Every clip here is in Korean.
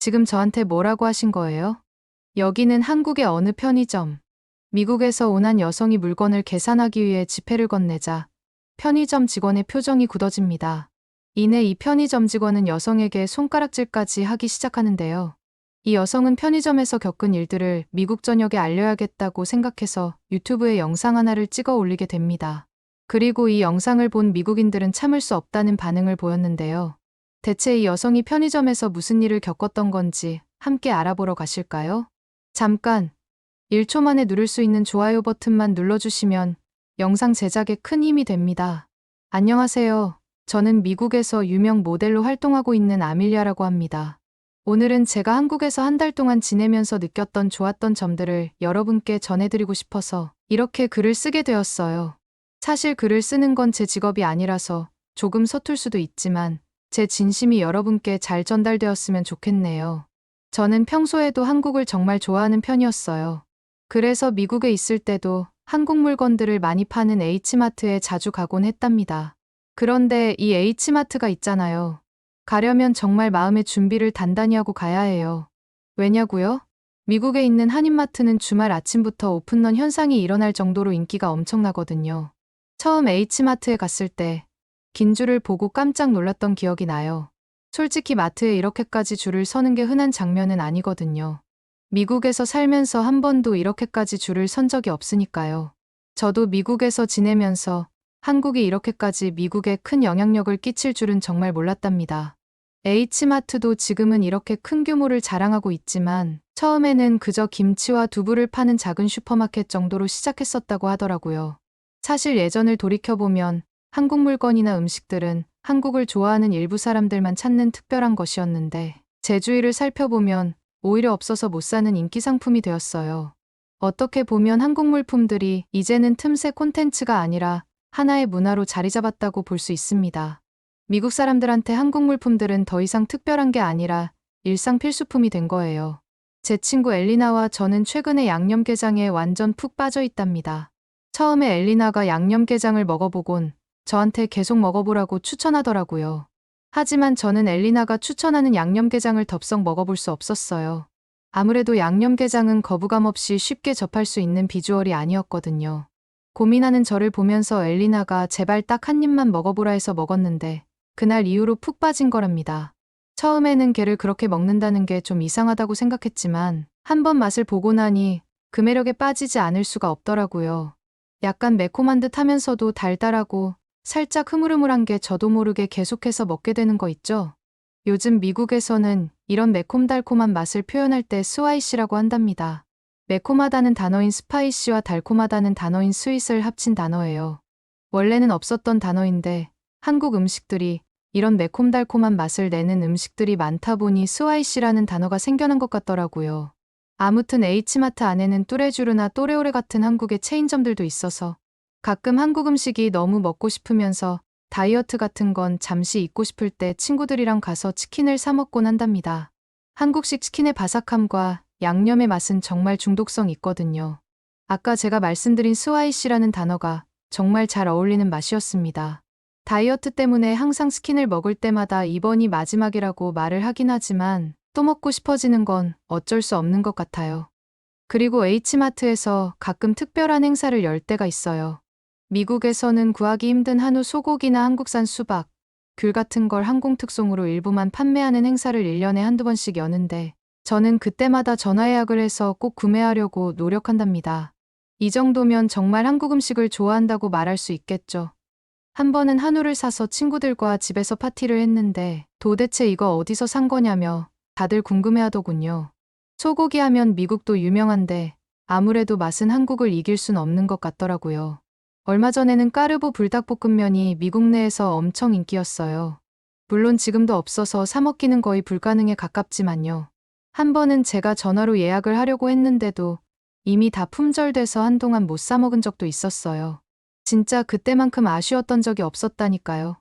지금 저한테 뭐라고 하신 거예요? 여기는 한국의 어느 편의점. 미국에서 온 한 여성이 물건을 계산하기 위해 지폐를 건네자 편의점 직원의 표정이 굳어집니다. 이내 이 편의점 직원은 여성에게 손가락질까지 하기 시작하는데요. 이 여성은 편의점에서 겪은 일들을 미국 전역에 알려야겠다고 생각해서 유튜브에 영상 하나를 찍어 올리게 됩니다. 그리고 이 영상을 본 미국인들은 참을 수 없다는 반응을 보였는데요. 대체 이 여성이 편의점에서 무슨 일을 겪었던 건지 함께 알아보러 가실까요? 잠깐, 1초 만에 누를 수 있는 좋아요 버튼만 눌러주시면 영상 제작에 큰 힘이 됩니다. 안녕하세요. 저는 미국에서 유명 모델로 활동하고 있는 아밀리아라고 합니다. 오늘은 제가 한국에서 한 달 동안 지내면서 느꼈던 좋았던 점들을 여러분께 전해드리고 싶어서 이렇게 글을 쓰게 되었어요. 사실 글을 쓰는 건 제 직업이 아니라서 조금 서툴 수도 있지만 제 진심이 여러분께 잘 전달되었으면 좋겠네요. 저는 평소에도 한국을 정말 좋아하는 편이었어요. 그래서 미국에 있을 때도 한국 물건들을 많이 파는 H마트에 자주 가곤 했답니다. 그런데 이 H마트가 있잖아요. 가려면 정말 마음의 준비를 단단히 하고 가야 해요. 왜냐고요? 미국에 있는 한인마트는 주말 아침부터 오픈런 현상이 일어날 정도로 인기가 엄청나거든요. 처음 H마트에 갔을 때 긴 줄을 보고 깜짝 놀랐던 기억이 나요. 솔직히 마트에 이렇게까지 줄을 서는 게 흔한 장면은 아니거든요. 미국에서 살면서 한 번도 이렇게까지 줄을 선 적이 없으니까요. 저도 미국에서 지내면서 한국이 이렇게까지 미국에 큰 영향력을 끼칠 줄은 정말 몰랐답니다. H마트도 지금은 이렇게 큰 규모를 자랑하고 있지만 처음에는 그저 김치와 두부를 파는 작은 슈퍼마켓 정도로 시작했었다고 하더라고요. 사실 예전을 돌이켜보면 한국 물건이나 음식들은 한국을 좋아하는 일부 사람들만 찾는 특별한 것이었는데 제 주위를 살펴보면 오히려 없어서 못 사는 인기 상품이 되었어요. 어떻게 보면 한국 물품들이 이제는 틈새 콘텐츠가 아니라 하나의 문화로 자리 잡았다고 볼 수 있습니다. 미국 사람들한테 한국 물품들은 더 이상 특별한 게 아니라 일상 필수품이 된 거예요. 제 친구 엘리나와 저는 최근에 양념게장에 완전 푹 빠져 있답니다. 처음에 엘리나가 양념게장을 먹어보곤 저한테 계속 먹어보라고 추천하더라고요. 하지만 저는 엘리나가 추천하는 양념게장을 덥석 먹어볼 수 없었어요. 아무래도 양념게장은 거부감 없이 쉽게 접할 수 있는 비주얼이 아니었거든요. 고민하는 저를 보면서 엘리나가 제발 딱 한 입만 먹어보라 해서 먹었는데 그날 이후로 푹 빠진 거랍니다. 처음에는 게를 그렇게 먹는다는 게 좀 이상하다고 생각했지만 한번 맛을 보고 나니 그 매력에 빠지지 않을 수가 없더라고요. 약간 매콤한 듯 하면서도 달달하고 살짝 흐물흐물한 게 저도 모르게 계속해서 먹게 되는 거 있죠? 요즘 미국에서는 이런 매콤달콤한 맛을 표현할 때 스와이시라고 한답니다. 매콤하다는 단어인 스파이시와 달콤하다는 단어인 스윗을 합친 단어예요. 원래는 없었던 단어인데 한국 음식들이 이런 매콤달콤한 맛을 내는 음식들이 많다 보니 스와이시라는 단어가 생겨난 것 같더라고요. 아무튼 H마트 안에는 뚜레쥬르나 또레오레 같은 한국의 체인점들도 있어서 가끔 한국 음식이 너무 먹고 싶으면서 다이어트 같은 건 잠시 잊고 싶을 때 친구들이랑 가서 치킨을 사 먹곤 한답니다. 한국식 치킨의 바삭함과 양념의 맛은 정말 중독성 있거든요. 아까 제가 말씀드린 스와이시라는 단어가 정말 잘 어울리는 맛이었습니다. 다이어트 때문에 항상 치킨을 먹을 때마다 이번이 마지막이라고 말을 하긴 하지만 또 먹고 싶어지는 건 어쩔 수 없는 것 같아요. 그리고 H마트에서 가끔 특별한 행사를 열 때가 있어요. 미국에서는 구하기 힘든 한우 소고기나 한국산 수박, 귤 같은 걸 항공특송으로 일부만 판매하는 행사를 1년에 한두 번씩 여는데 저는 그때마다 전화 예약을 해서 꼭 구매하려고 노력한답니다. 이 정도면 정말 한국 음식을 좋아한다고 말할 수 있겠죠. 한 번은 한우를 사서 친구들과 집에서 파티를 했는데 도대체 이거 어디서 산 거냐며 다들 궁금해하더군요. 소고기 하면 미국도 유명한데 아무래도 맛은 한국을 이길 순 없는 것 같더라고요. 얼마 전에는 까르보 불닭볶음면이 미국 내에서 엄청 인기였어요. 물론 지금도 없어서 사 먹기는 거의 불가능에 가깝지만요. 한 번은 제가 전화로 예약을 하려고 했는데도 이미 다 품절돼서 한동안 못 사 먹은 적도 있었어요. 진짜 그때만큼 아쉬웠던 적이 없었다니까요.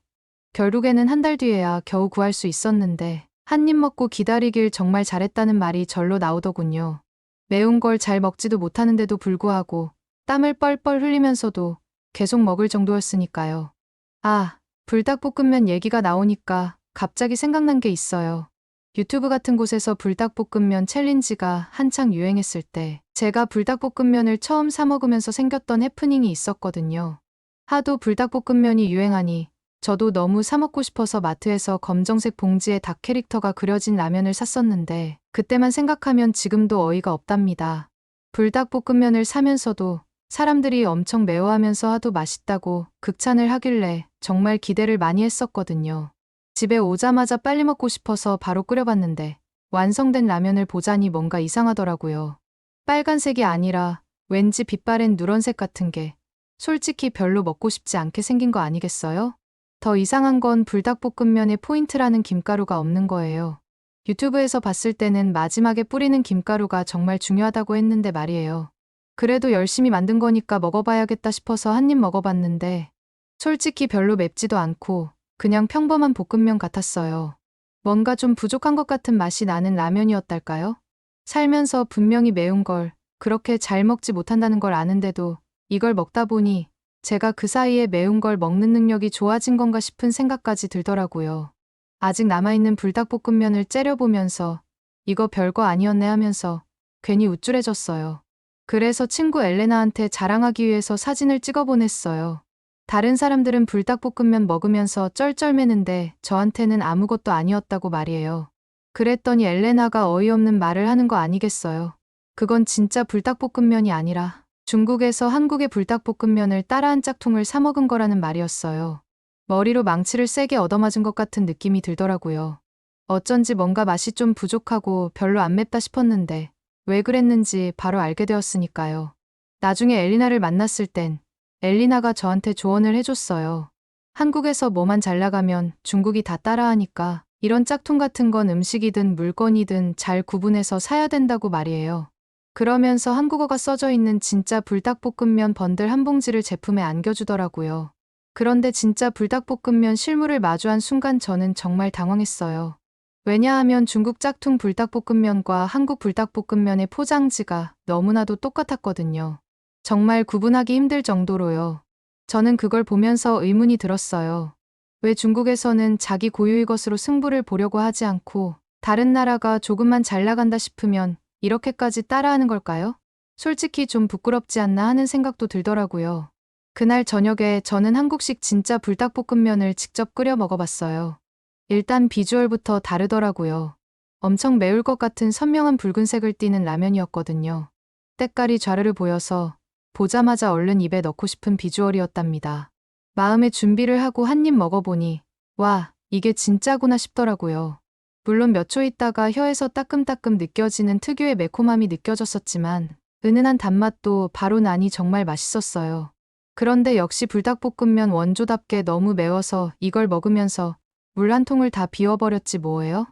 결국에는 한 달 뒤에야 겨우 구할 수 있었는데 한 입 먹고 기다리길 정말 잘했다는 말이 절로 나오더군요. 매운 걸 잘 먹지도 못하는데도 불구하고 땀을 뻘뻘 흘리면서도 계속 먹을 정도였으니까요. 아, 불닭볶음면 얘기가 나오니까 갑자기 생각난 게 있어요. 유튜브 같은 곳에서 불닭볶음면 챌린지가 한창 유행했을 때 제가 불닭볶음면을 처음 사 먹으면서 생겼던 해프닝이 있었거든요. 하도 불닭볶음면이 유행하니 저도 너무 사 먹고 싶어서 마트에서 검정색 봉지에 닭 캐릭터가 그려진 라면을 샀었는데 그때만 생각하면 지금도 어이가 없답니다. 불닭볶음면을 사면서도 사람들이 엄청 매워하면서 하도 맛있다고 극찬을 하길래 정말 기대를 많이 했었거든요. 집에 오자마자 빨리 먹고 싶어서 바로 끓여봤는데 완성된 라면을 보자니 뭔가 이상하더라고요. 빨간색이 아니라 왠지 빛바랜 누런색 같은 게 솔직히 별로 먹고 싶지 않게 생긴 거 아니겠어요? 더 이상한 건 불닭볶음면의 포인트라는 김가루가 없는 거예요. 유튜브에서 봤을 때는 마지막에 뿌리는 김가루가 정말 중요하다고 했는데 말이에요. 그래도 열심히 만든 거니까 먹어봐야겠다 싶어서 한 입 먹어봤는데 솔직히 별로 맵지도 않고 그냥 평범한 볶음면 같았어요. 뭔가 좀 부족한 것 같은 맛이 나는 라면이었달까요? 살면서 분명히 매운 걸 그렇게 잘 먹지 못한다는 걸 아는데도 이걸 먹다 보니 제가 그 사이에 매운 걸 먹는 능력이 좋아진 건가 싶은 생각까지 들더라고요. 아직 남아있는 불닭볶음면을 째려보면서 이거 별거 아니었네 하면서 괜히 우쭐해졌어요. 그래서 친구 엘레나한테 자랑하기 위해서 사진을 찍어 보냈어요. 다른 사람들은 불닭볶음면 먹으면서 쩔쩔매는데 저한테는 아무것도 아니었다고 말이에요. 그랬더니 엘레나가 어이없는 말을 하는 거 아니겠어요. 그건 진짜 불닭볶음면이 아니라 중국에서 한국의 불닭볶음면을 따라한 짝퉁을 사 먹은 거라는 말이었어요. 머리로 망치를 세게 얻어맞은 것 같은 느낌이 들더라고요. 어쩐지 뭔가 맛이 좀 부족하고 별로 안 맵다 싶었는데 왜 그랬는지 바로 알게 되었으니까요. 나중에 엘리나를 만났을 땐 엘리나가 저한테 조언을 해줬어요. 한국에서 뭐만 잘 나가면 중국이 다 따라하니까 이런 짝퉁 같은 건 음식이든 물건이든 잘 구분해서 사야 된다고 말이에요. 그러면서 한국어가 써져 있는 진짜 불닭볶음면 번들 한 봉지를 제품에 안겨주더라고요. 그런데 진짜 불닭볶음면 실물을 마주한 순간 저는 정말 당황했어요. 왜냐하면 중국 짝퉁 불닭볶음면과 한국 불닭볶음면의 포장지가 너무나도 똑같았거든요. 정말 구분하기 힘들 정도로요. 저는 그걸 보면서 의문이 들었어요. 왜 중국에서는 자기 고유의 것으로 승부를 보려고 하지 않고 다른 나라가 조금만 잘 나간다 싶으면 이렇게까지 따라하는 걸까요? 솔직히 좀 부끄럽지 않나 하는 생각도 들더라고요. 그날 저녁에 저는 한국식 진짜 불닭볶음면을 직접 끓여 먹어봤어요. 일단 비주얼부터 다르더라고요. 엄청 매울 것 같은 선명한 붉은색을 띠는 라면이었거든요. 때깔이 좌르르 보여서 보자마자 얼른 입에 넣고 싶은 비주얼이었답니다. 마음의 준비를 하고 한 입 먹어보니 와, 이게 진짜구나 싶더라고요. 물론 몇 초 있다가 혀에서 따끔따끔 느껴지는 특유의 매콤함이 느껴졌었지만 은은한 단맛도 바로 나니 정말 맛있었어요. 그런데 역시 불닭볶음면 원조답게 너무 매워서 이걸 먹으면서 물 한 통을 다 비워버렸지 뭐예요?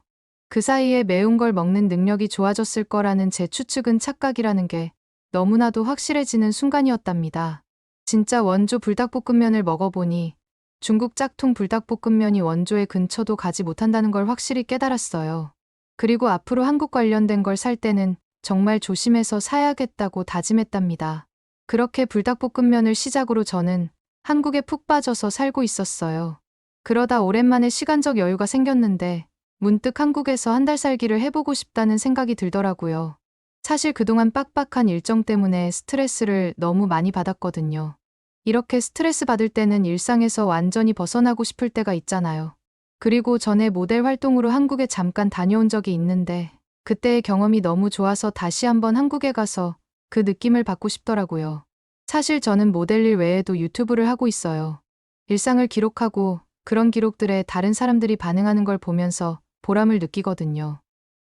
그 사이에 매운 걸 먹는 능력이 좋아졌을 거라는 제 추측은 착각이라는 게 너무나도 확실해지는 순간이었답니다. 진짜 원조 불닭볶음면을 먹어보니 중국 짝퉁 불닭볶음면이 원조의 근처도 가지 못한다는 걸 확실히 깨달았어요. 그리고 앞으로 한국 관련된 걸 살 때는 정말 조심해서 사야겠다고 다짐했답니다. 그렇게 불닭볶음면을 시작으로 저는 한국에 푹 빠져서 살고 있었어요. 그러다 오랜만에 시간적 여유가 생겼는데 문득 한국에서 한 달 살기를 해보고 싶다는 생각이 들더라고요. 사실 그동안 빡빡한 일정 때문에 스트레스를 너무 많이 받았거든요. 이렇게 스트레스 받을 때는 일상에서 완전히 벗어나고 싶을 때가 있잖아요. 그리고 전에 모델 활동으로 한국에 잠깐 다녀온 적이 있는데 그때의 경험이 너무 좋아서 다시 한번 한국에 가서 그 느낌을 받고 싶더라고요. 사실 저는 모델 일 외에도 유튜브를 하고 있어요. 일상을 기록하고 그런 기록들에 다른 사람들이 반응하는 걸 보면서 보람을 느끼거든요.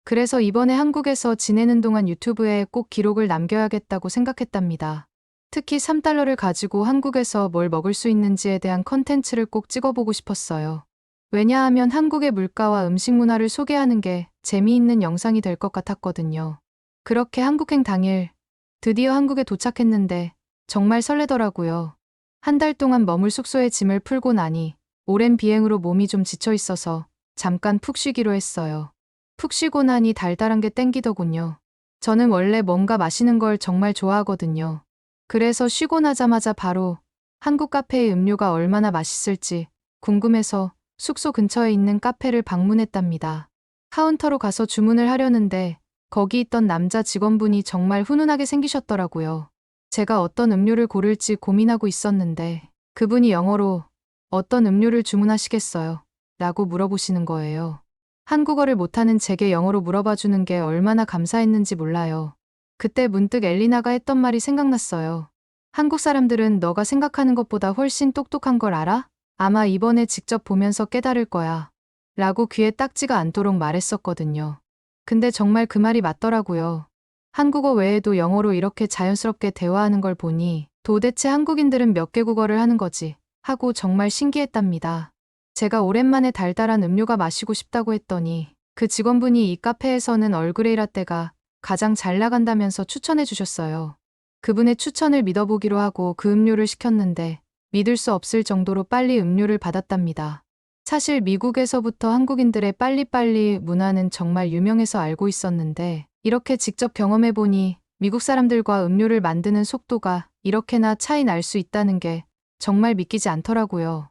그래서 이번에 한국에서 지내는 동안 유튜브에 꼭 기록을 남겨야겠다고 생각했답니다. 특히 3달러를 가지고 한국에서 뭘 먹을 수 있는지에 대한 컨텐츠를 꼭 찍어보고 싶었어요. 왜냐하면 한국의 물가와 음식 문화를 소개하는 게 재미있는 영상이 될 것 같았거든요. 그렇게 한국행 당일 드디어 한국에 도착했는데 정말 설레더라고요. 한 달 동안 머물 숙소에 짐을 풀고 나니 오랜 비행으로 몸이 좀 지쳐 있어서 잠깐 푹 쉬기로 했어요. 푹 쉬고 나니 달달한 게 땡기더군요. 저는 원래 뭔가 마시는 걸 정말 좋아하거든요. 그래서 쉬고 나자마자 바로 한국 카페의 음료가 얼마나 맛있을지 궁금해서 숙소 근처에 있는 카페를 방문했답니다. 카운터로 가서 주문을 하려는데 거기 있던 남자 직원분이 정말 훈훈하게 생기셨더라고요. 제가 어떤 음료를 고를지 고민하고 있었는데 그분이 영어로 어떤 음료를 주문하시겠어요? 라고 물어보시는 거예요. 한국어를 못하는 제게 영어로 물어봐 주는 게 얼마나 감사했는지 몰라요. 그때 문득 엘리나가 했던 말이 생각났어요. 한국 사람들은 너가 생각하는 것보다 훨씬 똑똑한 걸 알아? 아마 이번에 직접 보면서 깨달을 거야. 라고 귀에 딱지가 않도록 말했었거든요. 근데 정말 그 말이 맞더라고요. 한국어 외에도 영어로 이렇게 자연스럽게 대화하는 걸 보니 도대체 한국인들은 몇 개 국어를 하는 거지 하고 정말 신기했답니다. 제가 오랜만에 달달한 음료가 마시고 싶다고 했더니 그 직원분이 이 카페에서는 얼그레이 라떼가 가장 잘 나간다면서 추천해 주셨어요. 그분의 추천을 믿어보기로 하고 그 음료를 시켰는데 믿을 수 없을 정도로 빨리 음료를 받았답니다. 사실 미국에서부터 한국인들의 빨리빨리 문화는 정말 유명해서 알고 있었는데 이렇게 직접 경험해보니 미국 사람들과 음료를 만드는 속도가 이렇게나 차이 날 수 있다는 게 정말 믿기지 않더라고요.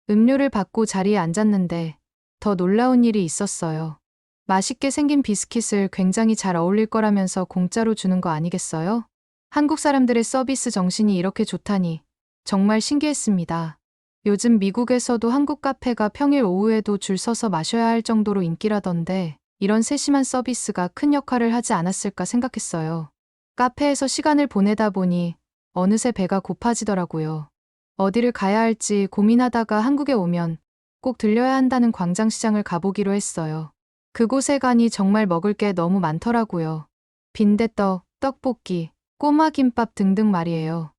음료를 받고 자리에 앉았는데 더 놀라운 일이 있었어요. 맛있게 생긴 비스킷을 굉장히 잘 어울릴 거라면서 공짜로 주는 거 아니겠어요? 한국 사람들의 서비스 정신이 이렇게 좋다니 정말 신기했습니다. 요즘 미국에서도 한국 카페가 평일 오후에도 줄 서서 마셔야 할 정도로 인기라던데 이런 세심한 서비스가 큰 역할을 하지 않았을까 생각했어요. 카페에서 시간을 보내다 보니 어느새 배가 고파지더라고요. 어디를 가야 할지 고민하다가 한국에 오면 꼭 들려야 한다는 광장시장을 가보기로 했어요. 그곳에 가니 정말 먹을 게 너무 많더라고요. 빈대떡, 떡볶이, 꼬마김밥 등등 말이에요.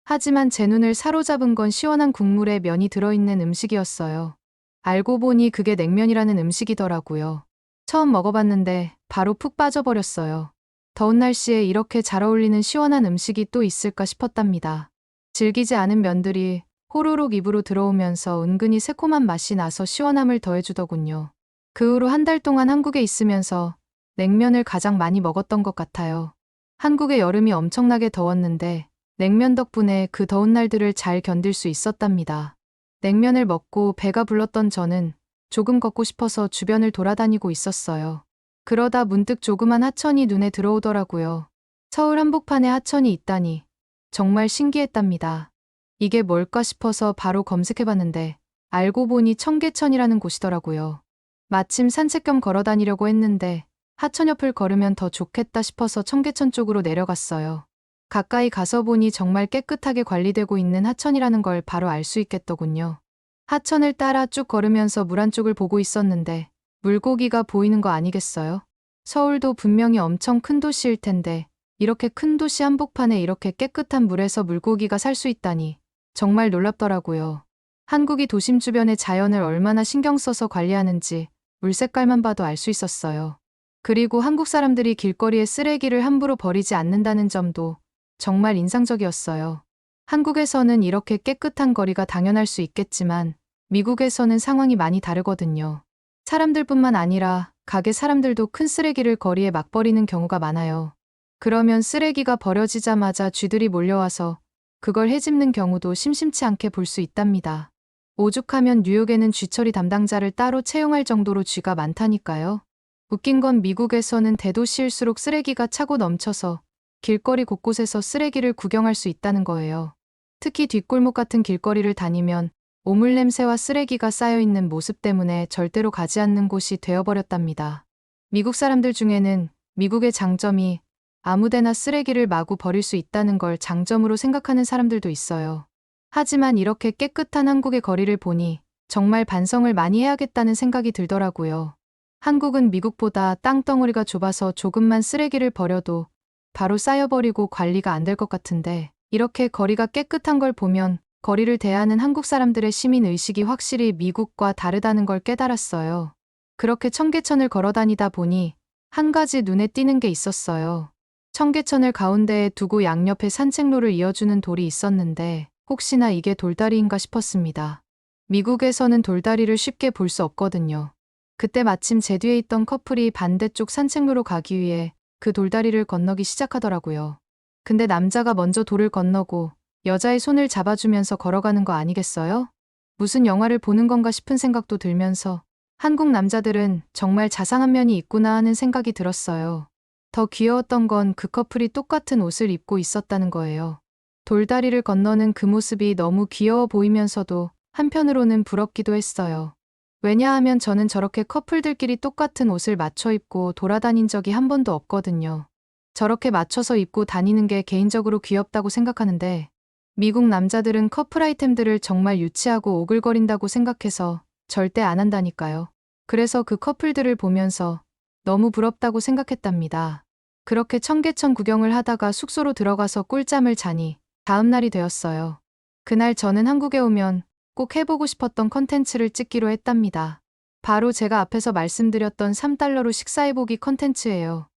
하지만 제 눈을 사로잡은 건 시원한 국물에 면이 들어있는 음식이었어요. 알고 보니 그게 냉면이라는 음식이더라고요. 처음 먹어봤는데 바로 푹 빠져버렸어요. 더운 날씨에 이렇게 잘 어울리는 시원한 음식이 또 있을까 싶었답니다. 질기지 않은 면들이 호로록 입으로 들어오면서 은근히 새콤한 맛이 나서 시원함을 더해주더군요. 그 후로 한 달 동안 한국에 있으면서 냉면을 가장 많이 먹었던 것 같아요. 한국의 여름이 엄청나게 더웠는데 냉면 덕분에 그 더운 날들을 잘 견딜 수 있었답니다. 냉면을 먹고 배가 불렀던 저는 조금 걷고 싶어서 주변을 돌아다니고 있었어요. 그러다 문득 조그만 하천이 눈에 들어오더라고요. 서울 한복판에 하천이 있다니 정말 신기했답니다. 이게 뭘까 싶어서 바로 검색해봤는데 알고 보니 청계천이라는 곳이더라고요. 마침 산책 겸 걸어 다니려고 했는데 하천 옆을 걸으면 더 좋겠다 싶어서 청계천 쪽으로 내려갔어요. 가까이 가서 보니 정말 깨끗하게 관리되고 있는 하천이라는 걸 바로 알 수 있겠더군요. 하천을 따라 쭉 걸으면서 물 한쪽을 보고 있었는데 물고기가 보이는 거 아니겠어요? 서울도 분명히 엄청 큰 도시일 텐데 이렇게 큰 도시 한복판에 이렇게 깨끗한 물에서 물고기가 살 수 있다니 정말 놀랍더라고요. 한국이 도심 주변의 자연을 얼마나 신경 써서 관리하는지 물 색깔만 봐도 알 수 있었어요. 그리고 한국 사람들이 길거리에 쓰레기를 함부로 버리지 않는다는 점도 정말 인상적이었어요. 한국에서는 이렇게 깨끗한 거리가 당연할 수 있겠지만 미국에서는 상황이 많이 다르거든요. 사람들뿐만 아니라 가게 사람들도 큰 쓰레기를 거리에 막 버리는 경우가 많아요. 그러면 쓰레기가 버려지자마자 쥐들이 몰려와서 그걸 헤집는 경우도 심심치 않게 볼 수 있답니다. 오죽하면 뉴욕에는 쥐처리 담당자를 따로 채용할 정도로 쥐가 많다니까요. 웃긴 건 미국에서는 대도시일수록 쓰레기가 차고 넘쳐서 길거리 곳곳에서 쓰레기를 구경할 수 있다는 거예요. 특히 뒷골목 같은 길거리를 다니면 오물 냄새와 쓰레기가 쌓여있는 모습 때문에 절대로 가지 않는 곳이 되어버렸답니다. 미국 사람들 중에는 미국의 장점이 아무데나 쓰레기를 마구 버릴 수 있다는 걸 장점으로 생각하는 사람들도 있어요. 하지만 이렇게 깨끗한 한국의 거리를 보니 정말 반성을 많이 해야겠다는 생각이 들더라고요. 한국은 미국보다 땅덩어리가 좁아서 조금만 쓰레기를 버려도 바로 쌓여버리고 관리가 안 될 것 같은데 이렇게 거리가 깨끗한 걸 보면 거리를 대하는 한국 사람들의 시민의식이 확실히 미국과 다르다는 걸 깨달았어요. 그렇게 청계천을 걸어 다니다 보니 한 가지 눈에 띄는 게 있었어요. 청계천을 가운데에 두고 양옆에 산책로를 이어주는 돌이 있었는데 혹시나 이게 돌다리인가 싶었습니다. 미국에서는 돌다리를 쉽게 볼 수 없거든요. 그때 마침 제 뒤에 있던 커플이 반대쪽 산책로로 가기 위해 그 돌다리를 건너기 시작하더라고요. 근데 남자가 먼저 돌을 건너고 여자의 손을 잡아주면서 걸어가는 거 아니겠어요? 무슨 영화를 보는 건가 싶은 생각도 들면서 한국 남자들은 정말 자상한 면이 있구나 하는 생각이 들었어요. 더 귀여웠던 건 그 커플이 똑같은 옷을 입고 있었다는 거예요. 돌다리를 건너는 그 모습이 너무 귀여워 보이면서도 한편으로는 부럽기도 했어요. 왜냐하면 저는 저렇게 커플들끼리 똑같은 옷을 맞춰 입고 돌아다닌 적이 한 번도 없거든요. 저렇게 맞춰서 입고 다니는 게 개인적으로 귀엽다고 생각하는데, 미국 남자들은 커플 아이템들을 정말 유치하고 오글거린다고 생각해서 절대 안 한다니까요. 그래서 그 커플들을 보면서 너무 부럽다고 생각했답니다. 그렇게 청계천 구경을 하다가 숙소로 들어가서 꿀잠을 자니 다음 날이 되었어요. 그날 저는 한국에 오면 꼭 해보고 싶었던 컨텐츠를 찍기로 했답니다. 바로 제가 앞에서 말씀드렸던 3달러로 식사해보기 컨텐츠예요.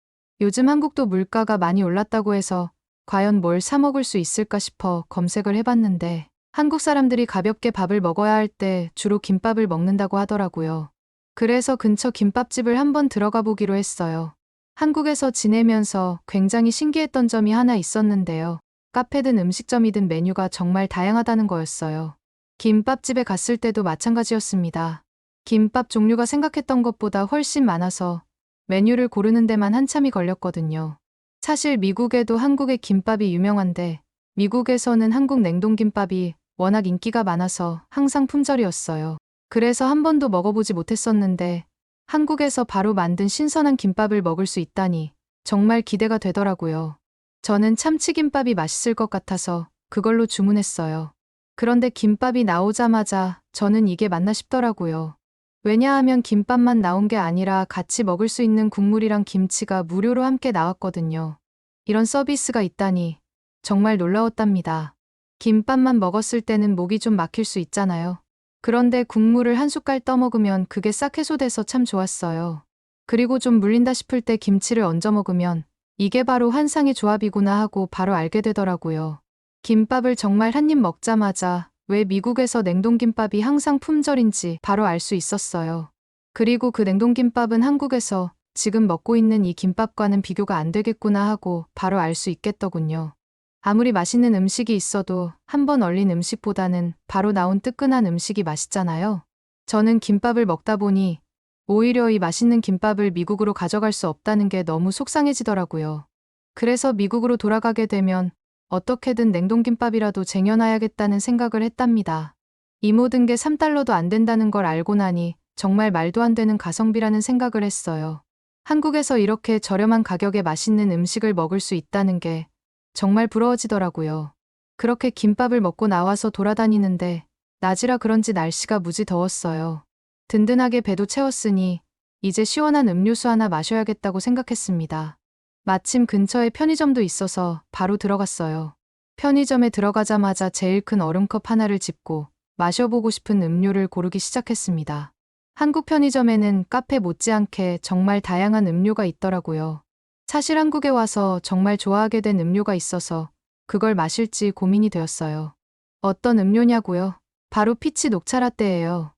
요즘 한국도 물가가 많이 올랐다고 해서 과연 뭘 사 먹을 수 있을까 싶어 검색을 해봤는데, 한국 사람들이 가볍게 밥을 먹어야 할 때 주로 김밥을 먹는다고 하더라고요. 그래서 근처 김밥집을 한번 들어가 보기로 했어요. 한국에서 지내면서 굉장히 신기했던 점이 하나 있었는데요. 카페든 음식점이든 메뉴가 정말 다양하다는 거였어요. 김밥집에 갔을 때도 마찬가지였습니다. 김밥 종류가 생각했던 것보다 훨씬 많아서 메뉴를 고르는 데만 한참이 걸렸거든요. 사실 미국에도 한국의 김밥이 유명한데, 미국에서는 한국 냉동김밥이 워낙 인기가 많아서 항상 품절이었어요. 그래서 한 번도 먹어보지 못했었는데, 한국에서 바로 만든 신선한 김밥을 먹을 수 있다니 정말 기대가 되더라고요. 저는 참치김밥이 맛있을 것 같아서 그걸로 주문했어요. 그런데 김밥이 나오자마자 저는 이게 맞나 싶더라고요. 왜냐하면 김밥만 나온 게 아니라 같이 먹을 수 있는 국물이랑 김치가 무료로 함께 나왔거든요. 이런 서비스가 있다니 정말 놀라웠답니다. 김밥만 먹었을 때는 목이 좀 막힐 수 있잖아요. 그런데 국물을 한 숟갈 떠먹으면 그게 싹 해소돼서 참 좋았어요. 그리고 좀 물린다 싶을 때 김치를 얹어 먹으면 이게 바로 환상의 조합이구나 하고 바로 알게 되더라고요. 김밥을 정말 한 입 먹자마자 왜 미국에서 냉동김밥이 항상 품절인지 바로 알 수 있었어요. 그리고 그 냉동김밥은 한국에서 지금 먹고 있는 이 김밥과는 비교가 안 되겠구나 하고 바로 알 수 있겠더군요. 아무리 맛있는 음식이 있어도 한 번 얼린 음식보다는 바로 나온 뜨끈한 음식이 맛있잖아요. 저는 김밥을 먹다 보니 오히려 이 맛있는 김밥을 미국으로 가져갈 수 없다는 게 너무 속상해지더라고요. 그래서 미국으로 돌아가게 되면 어떻게든 냉동김밥이라도 쟁여놔야겠다는 생각을 했답니다. 이 모든 게 3달러도 안 된다는 걸 알고 나니 정말 말도 안 되는 가성비라는 생각을 했어요. 한국에서 이렇게 저렴한 가격에 맛있는 음식을 먹을 수 있다는 게 정말 부러워지더라고요. 그렇게 김밥을 먹고 나와서 돌아다니는데 낮이라 그런지 날씨가 무지 더웠어요. 든든하게 배도 채웠으니 이제 시원한 음료수 하나 마셔야겠다고 생각했습니다. 마침 근처에 편의점도 있어서 바로 들어갔어요. 편의점에 들어가자마자 제일 큰 얼음컵 하나를 짚고 마셔보고 싶은 음료를 고르기 시작했습니다. 한국 편의점에는 카페 못지않게 정말 다양한 음료가 있더라고요. 사실 한국에 와서 정말 좋아하게 된 음료가 있어서 그걸 마실지 고민이 되었어요. 어떤 음료냐고요? 바로 피치 녹차 라떼예요.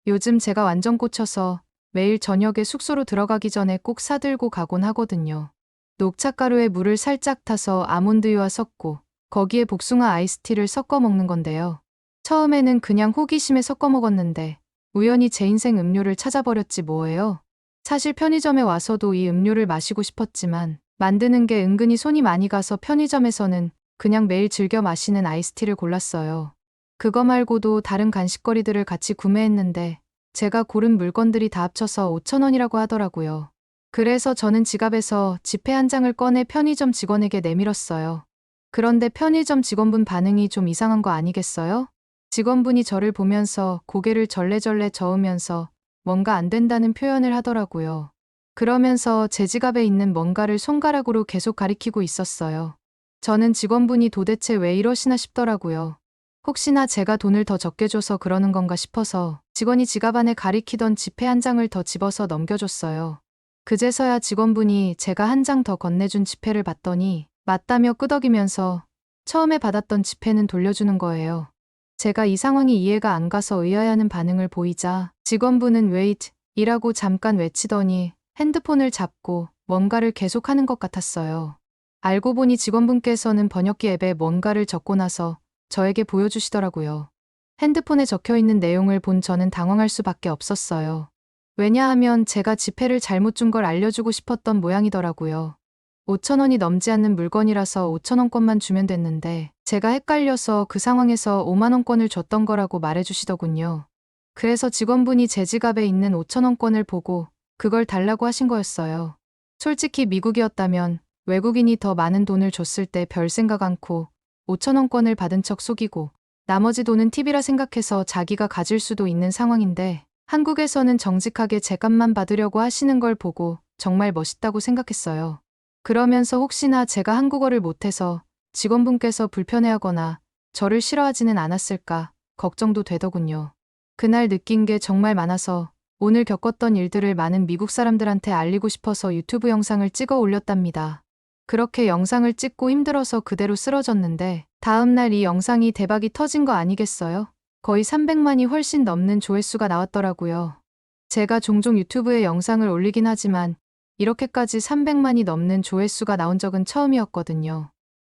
요즘 제가 완전 꽂혀서 매일 저녁에 숙소로 들어가기 전에 꼭 사들고 가곤 하거든요. 녹차가루에 물을 살짝 타서 아몬드유와 섞고 거기에 복숭아 아이스티를 섞어 먹는 건데요. 처음에는 그냥 호기심에 섞어 먹었는데 우연히 제 인생 음료를 찾아버렸지 뭐예요. 사실 편의점에 와서도 이 음료를 마시고 싶었지만 만드는 게 은근히 손이 많이 가서 편의점에서는 그냥 매일 즐겨 마시는 아이스티를 골랐어요. 그거 말고도 다른 간식거리들을 같이 구매했는데 제가 고른 물건들이 다 합쳐서 5,000원이라고 하더라고요. 그래서 저는 지갑에서 지폐 한 장을 꺼내 편의점 직원에게 내밀었어요. 그런데 편의점 직원분 반응이 좀 이상한 거 아니겠어요? 직원분이 저를 보면서 고개를 절레절레 저으면서 뭔가 안 된다는 표현을 하더라고요. 그러면서 제 지갑에 있는 뭔가를 손가락으로 계속 가리키고 있었어요. 저는 직원분이 도대체 왜 이러시나 싶더라고요. 혹시나 제가 돈을 더 적게 줘서 그러는 건가 싶어서 직원이 지갑 안에 가리키던 지폐 한 장을 더 집어서 넘겨줬어요. 그제서야 직원분이 제가 한 장 더 건네준 지폐를 봤더니 맞다며 끄덕이면서 처음에 받았던 지폐는 돌려주는 거예요. 제가 이 상황이 이해가 안 가서 의아해하는 반응을 보이자 직원분은 wait 이라고 잠깐 외치더니 핸드폰을 잡고 뭔가를 계속하는 것 같았어요. 알고 보니 직원분께서는 번역기 앱에 뭔가를 적고 나서 저에게 보여주시더라고요. 핸드폰에 적혀있는 내용을 본 저는 당황할 수밖에 없었어요. 왜냐하면 제가 지폐를 잘못 준 걸 알려주고 싶었던 모양이더라고요. 5,000원이 넘지 않는 물건이라서 5,000원권만 주면 됐는데 제가 헷갈려서 그 상황에서 5만원권을 줬던 거라고 말해주시더군요. 그래서 직원분이 제 지갑에 있는 5,000원권을 보고 그걸 달라고 하신 거였어요. 솔직히 미국이었다면 외국인이 더 많은 돈을 줬을 때 별 생각 않고 5,000원권을 받은 척 속이고 나머지 돈은 팁이라 생각해서 자기가 가질 수도 있는 상황인데 한국에서는 정직하게 제 값만 받으려고 하시는 걸 보고 정말 멋있다고 생각했어요. 그러면서 혹시나 제가 한국어를 못해서 직원분께서 불편해하거나 저를 싫어하지는 않았을까 걱정도 되더군요. 그날 느낀 게 정말 많아서 오늘 겪었던 일들을 많은 미국 사람들한테 알리고 싶어서 유튜브 영상을 찍어 올렸답니다. 그렇게 영상을 찍고 힘들어서 그대로 쓰러졌는데 다음날 이 영상이 대박이 터진 거 아니겠어요? 거의 300만이 훨씬 넘는 조회수가 나왔더라고요. 제가 종종 유튜브에 영상을 올리긴 하지만 이렇게까지 300만이 넘는 조회수가 나온 적은 처음이었거든요.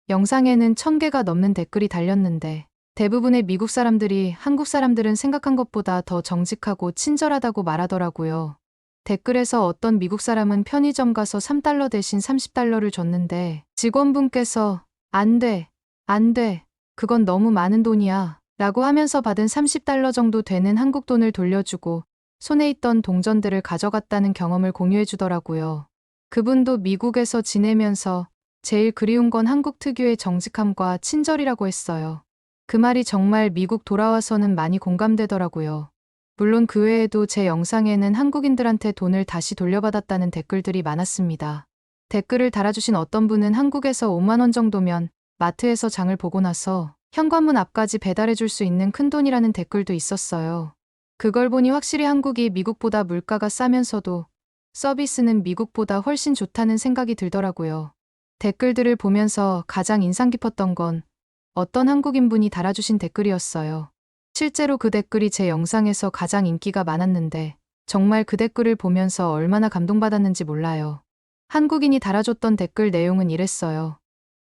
영상에는 1000개가 넘는 댓글이 달렸는데 대부분의 미국 사람들이 한국 사람들은 생각한 것보다 더 정직하고 친절하다고 말하더라고요. 댓글에서 어떤 미국 사람은 편의점 가서 3달러 대신 30달러를 줬는데 직원분께서 안 돼, 안 돼, 그건 너무 많은 돈이야 라고 하면서 받은 30달러 정도 되는 한국 돈을 돌려주고 손에 있던 동전들을 가져갔다는 경험을 공유해 주더라고요. 그분도 미국에서 지내면서 제일 그리운 건 한국 특유의 정직함과 친절이라고 했어요. 그 말이 정말 미국 돌아와서는 많이 공감되더라고요. 물론 그 외에도 제 영상에는 한국인들한테 돈을 다시 돌려받았다는 댓글들이 많았습니다. 댓글을 달아주신 어떤 분은 한국에서 5만 원 정도면 마트에서 장을 보고 나서 현관문 앞까지 배달해 줄 수 있는 큰돈이라는 댓글도 있었어요. 그걸 보니 확실히 한국이 미국보다 물가가 싸면서도 서비스는 미국보다 훨씬 좋다는 생각이 들더라고요. 댓글들을 보면서 가장 인상 깊었던 건 어떤 한국인분이 달아주신 댓글이었어요. 실제로 그 댓글이 제 영상에서 가장 인기가 많았는데 정말 그 댓글을 보면서 얼마나 감동받았는지 몰라요. 한국인이 달아줬던 댓글 내용은 이랬어요.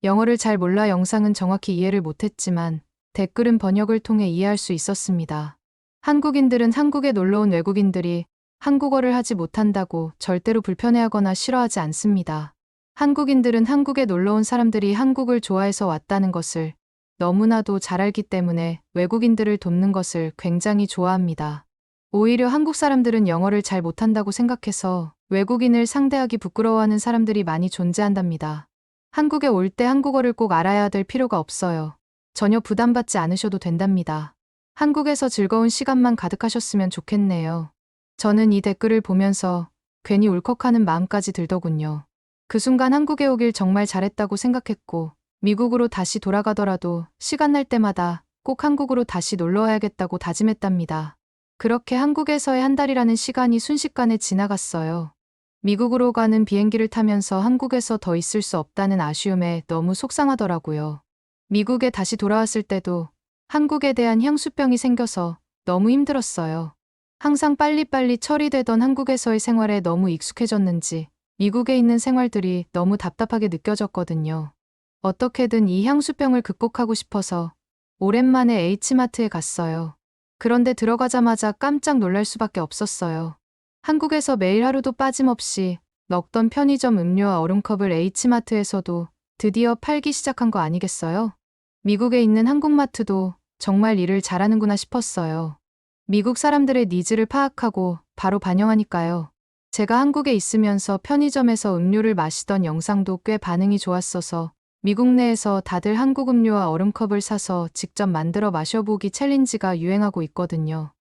영어를 잘 몰라 영상은 정확히 이해를 못했지만 댓글은 번역을 통해 이해할 수 있었습니다. 한국인들은 한국에 놀러온 외국인들이 한국어를 하지 못한다고 절대로 불편해하거나 싫어하지 않습니다. 한국인들은 한국에 놀러온 사람들이 한국을 좋아해서 왔다는 것을 너무나도 잘 알기 때문에 외국인들을 돕는 것을 굉장히 좋아합니다. 오히려 한국 사람들은 영어를 잘 못한다고 생각해서 외국인을 상대하기 부끄러워하는 사람들이 많이 존재한답니다. 한국에 올 때 한국어를 꼭 알아야 될 필요가 없어요. 전혀 부담받지 않으셔도 된답니다. 한국에서 즐거운 시간만 가득하셨으면 좋겠네요. 저는 이 댓글을 보면서 괜히 울컥하는 마음까지 들더군요. 그 순간 한국에 오길 정말 잘했다고 생각했고 미국으로 다시 돌아가더라도 시간 날 때마다 꼭 한국으로 다시 놀러 와야겠다고 다짐했답니다. 그렇게 한국에서의 한 달이라는 시간이 순식간에 지나갔어요. 미국으로 가는 비행기를 타면서 한국에서 더 있을 수 없다는 아쉬움에 너무 속상하더라고요. 미국에 다시 돌아왔을 때도 한국에 대한 향수병이 생겨서 너무 힘들었어요. 항상 빨리빨리 처리되던 한국에서의 생활에 너무 익숙해졌는지 미국에 있는 생활들이 너무 답답하게 느껴졌거든요. 어떻게든 이 향수병을 극복하고 싶어서 오랜만에 H마트에 갔어요. 그런데 들어가자마자 깜짝 놀랄 수밖에 없었어요. 한국에서 매일 하루도 빠짐없이 먹던 편의점 음료와 얼음컵을 H마트에서도 드디어 팔기 시작한 거 아니겠어요? 미국에 있는 한국마트도 정말 일을 잘하는구나 싶었어요. 미국 사람들의 니즈를 파악하고 바로 반영하니까요. 제가 한국에 있으면서 편의점에서 음료를 마시던 영상도 꽤 반응이 좋았어서 미국 내에서 다들 한국 음료와 얼음컵을 사서 직접 만들어 마셔보기 챌린지가 유행하고 있거든요.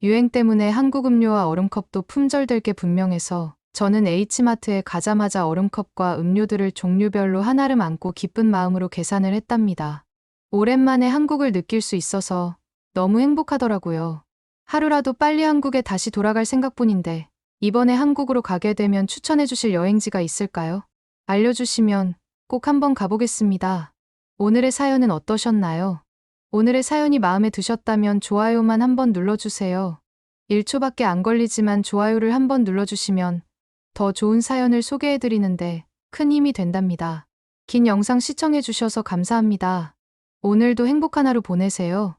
유행 때문에 한국 음료와 얼음컵도 품절될 게 분명해서 저는 H마트에 가자마자 얼음컵과 음료들을 종류별로 한아름 안고 기쁜 마음으로 계산을 했답니다. 오랜만에 한국을 느낄 수 있어서 너무 행복하더라고요. 하루라도 빨리 한국에 다시 돌아갈 생각뿐인데 이번에 한국으로 가게 되면 추천해 주실 여행지가 있을까요? 알려주시면 꼭 한번 가보겠습니다. 오늘의 사연은 어떠셨나요? 오늘의 사연이 마음에 드셨다면 좋아요만 한번 눌러주세요. 1초밖에 안 걸리지만 좋아요를 한번 눌러주시면 더 좋은 사연을 소개해드리는데 큰 힘이 된답니다. 긴 영상 시청해주셔서 감사합니다. 오늘도 행복한 하루 보내세요.